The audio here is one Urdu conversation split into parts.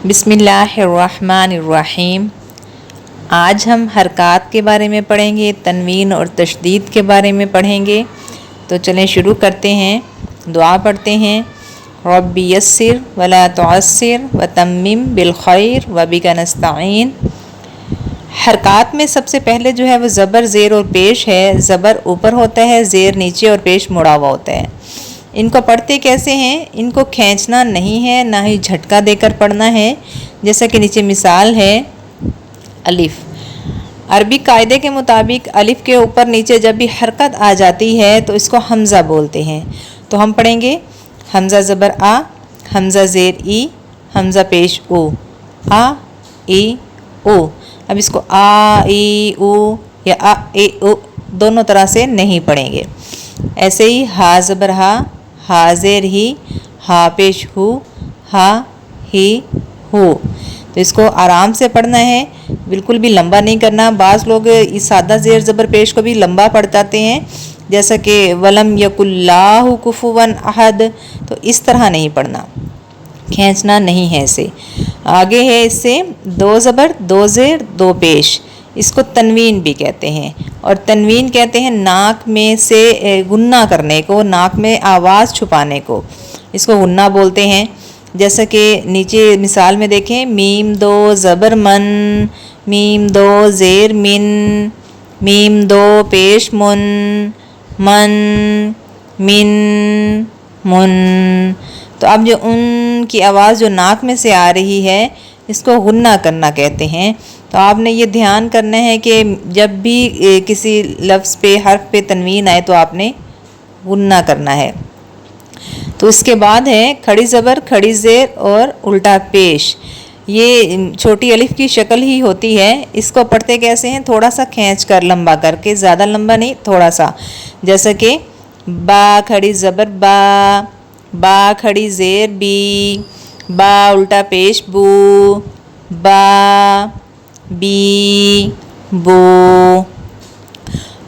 بسم اللہ الرحمن الرحیم۔ آج ہم حرکات کے بارے میں پڑھیں گے، تنوین اور تشدید کے بارے میں پڑھیں گے۔ تو چلیں شروع کرتے ہیں، دعا پڑھتے ہیں۔ رب یسر ولا تعسر وتمم بالخیر وبک نستعین۔ حرکات میں سب سے پہلے جو ہے وہ زبر، زیر اور پیش ہے۔ زبر اوپر ہوتا ہے، زیر نیچے اور پیش مڑا ہوا ہوتا ہے۔ ان کو پڑھتے کیسے ہیں؟ ان کو کھینچنا نہیں ہے، نہ ہی جھٹکا دے کر پڑھنا ہے، جیسا کہ نیچے مثال ہے۔ الف، عربی قاعدے کے مطابق الف کے اوپر نیچے جب بھی حرکت آ جاتی ہے تو اس کو حمزہ بولتے ہیں۔ تو ہم پڑھیں گے حمزہ زبر آ، حمزہ زیر ای، حمزہ پیش او، آ ای او۔ اب اس کو آ ای او یا آ ای او دونوں طرح سے نہیں پڑھیں گے۔ ایسے ہی ہا زبر ہا، ہا زیر ہی، ہا پیش ہو، ہا ہی ہو۔ تو اس کو آرام سے پڑھنا ہے، بالکل بھی لمبا نہیں کرنا۔ بعض لوگ اس سادہ زیر زبر پیش کو بھی لمبا پڑھ جاتے ہیں، جیسا کہ ولم یک اللہ کفوا احد، تو اس طرح نہیں پڑھنا، کھینچنا نہیں ہے اسے۔ آگے ہے اس سے دو زبر، دو زیر، دو پیش، اس کو تنوین بھی کہتے ہیں۔ اور تنوین کہتے ہیں ناک میں سے غنہ کرنے کو، ناک میں آواز چھپانے کو، اس کو غنہ بولتے ہیں۔ جیسا کہ نیچے مثال میں دیکھیں، میم دو زبر من، میم دو زیر من، میم دو پیش من، من من من۔ تو اب جو ان کی آواز جو ناک میں سے آ رہی ہے اس کو غنہ کرنا کہتے ہیں۔ تو آپ نے یہ دھیان کرنا ہے کہ جب بھی کسی لفظ پہ، حرف پہ تنوین آئے تو آپ نے غنہ کرنا ہے۔ تو اس کے بعد ہے کھڑی زبر، کھڑی زیر اور الٹا پیش۔ یہ چھوٹی الف کی شکل ہی ہوتی ہے۔ اس کو پڑھتے کیسے ہیں؟ تھوڑا سا کھینچ کر، لمبا کر کے، زیادہ لمبا نہیں، تھوڑا سا۔ جیسا کہ با کھڑی زبر با، با کھڑی زیر بی، با الٹا پیش بو، با بی بو۔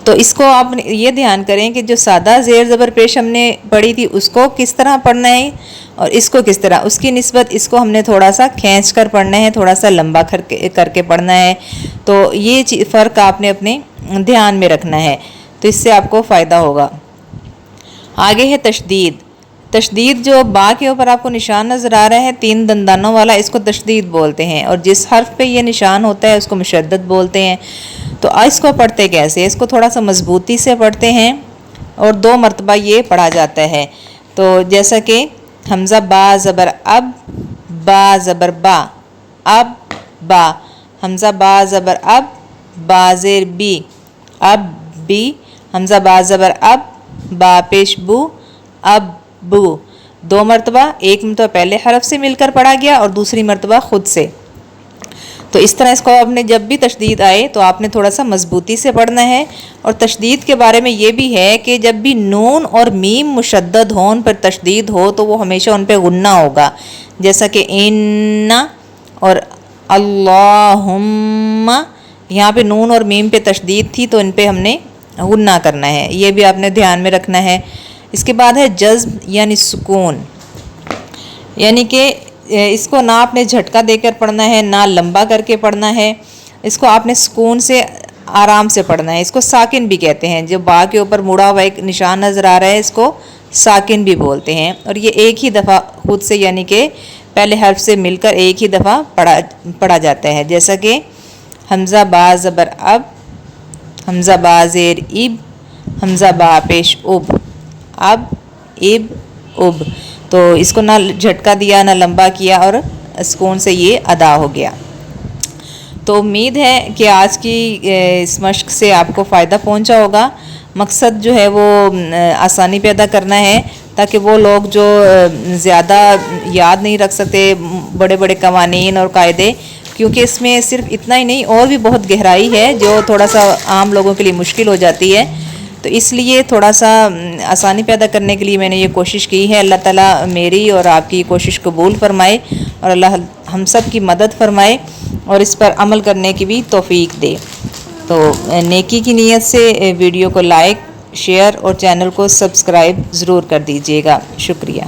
تو اس کو آپ یہ دھیان کریں کہ جو سادہ زیر زبر پیش ہم نے پڑھی تھی اس کو کس طرح پڑھنا ہے اور اس کو کس طرح، اس کی نسبت اس کو ہم نے تھوڑا سا کھینچ کر پڑھنا ہے، تھوڑا سا لمبا کر کے پڑھنا ہے۔ تو یہ فرق آپ نے اپنے دھیان میں رکھنا ہے، تو اس سے آپ کو فائدہ ہوگا۔ آگے ہے تشدید۔ تشدید جو با کے اوپر آپ کو نشان نظر آ رہا ہے، تین دندانوں والا، اس کو تشدید بولتے ہیں، اور جس حرف پہ یہ نشان ہوتا ہے اس کو مشدد بولتے ہیں۔ تو اس کو پڑھتے کیسے؟ اس کو تھوڑا سا مضبوطی سے پڑھتے ہیں اور دو مرتبہ یہ پڑھا جاتا ہے۔ تو جیسا کہ حمزہ با زبر اب، با زبر با، اب با، حمزہ با زبر اب، با زیر بی، اب بی، حمزہ با زبر اب، با پیش بو، اب بو۔ دو مرتبہ، ایک مرتبہ پہلے حرف سے مل کر پڑھا گیا اور دوسری مرتبہ خود سے۔ تو اس طرح اس کو آپ نے جب بھی تشدید آئے تو آپ نے تھوڑا سا مضبوطی سے پڑھنا ہے۔ اور تشدید کے بارے میں یہ بھی ہے کہ جب بھی نون اور میم مشدد ہوں، ان پر تشدید ہو، تو وہ ہمیشہ ان پہ غنہ ہوگا، جیسا کہ ان اور اللہم، یہاں پہ نون اور میم پہ تشدید تھی تو ان پہ ہم نے غنہ کرنا ہے، یہ بھی آپ نے دھیان میں رکھنا ہے۔ اس کے بعد ہے جزم یعنی سکون، یعنی کہ اس کو نہ آپ نے جھٹکا دے کر پڑھنا ہے، نہ لمبا کر کے پڑھنا ہے، اس کو آپ نے سکون سے آرام سے پڑھنا ہے۔ اس کو ساکن بھی کہتے ہیں، جو با کے اوپر مڑا ہوا ایک نشان نظر آ رہا ہے اس کو ساکن بھی بولتے ہیں۔ اور یہ ایک ہی دفعہ خود سے، یعنی کہ پہلے حرف سے مل کر ایک ہی دفعہ پڑھا جاتا ہے، جیسا کہ حمزہ با زبر اب، حمزہ با زیر اب، حمزہ با پیش اب، اب اب اب۔ تو اس کو نہ جھٹکا دیا نہ لمبا کیا اور سکون سے یہ ادا ہو گیا۔ تو امید ہے کہ آج کی اس مشق سے آپ کو فائدہ پہنچا ہوگا۔ مقصد جو ہے وہ آسانی پیدا کرنا ہے، تاکہ وہ لوگ جو زیادہ یاد نہیں رکھ سکتے بڑے بڑے قوانین اور قاعدے، کیونکہ اس میں صرف اتنا ہی نہیں اور بھی بہت گہرائی ہے جو تھوڑا سا عام لوگوں کے لیے مشکل ہو جاتی ہے۔ تو اس لیے تھوڑا سا آسانی پیدا کرنے کے لیے میں نے یہ کوشش کی ہے۔ اللہ تعالیٰ میری اور آپ کی کوشش قبول فرمائے، اور اللہ ہم سب کی مدد فرمائے اور اس پر عمل کرنے کی بھی توفیق دے۔ تو نیکی کی نیت سے ویڈیو کو لائک، شیئر اور چینل کو سبسکرائب ضرور کر دیجیے گا۔ شکریہ۔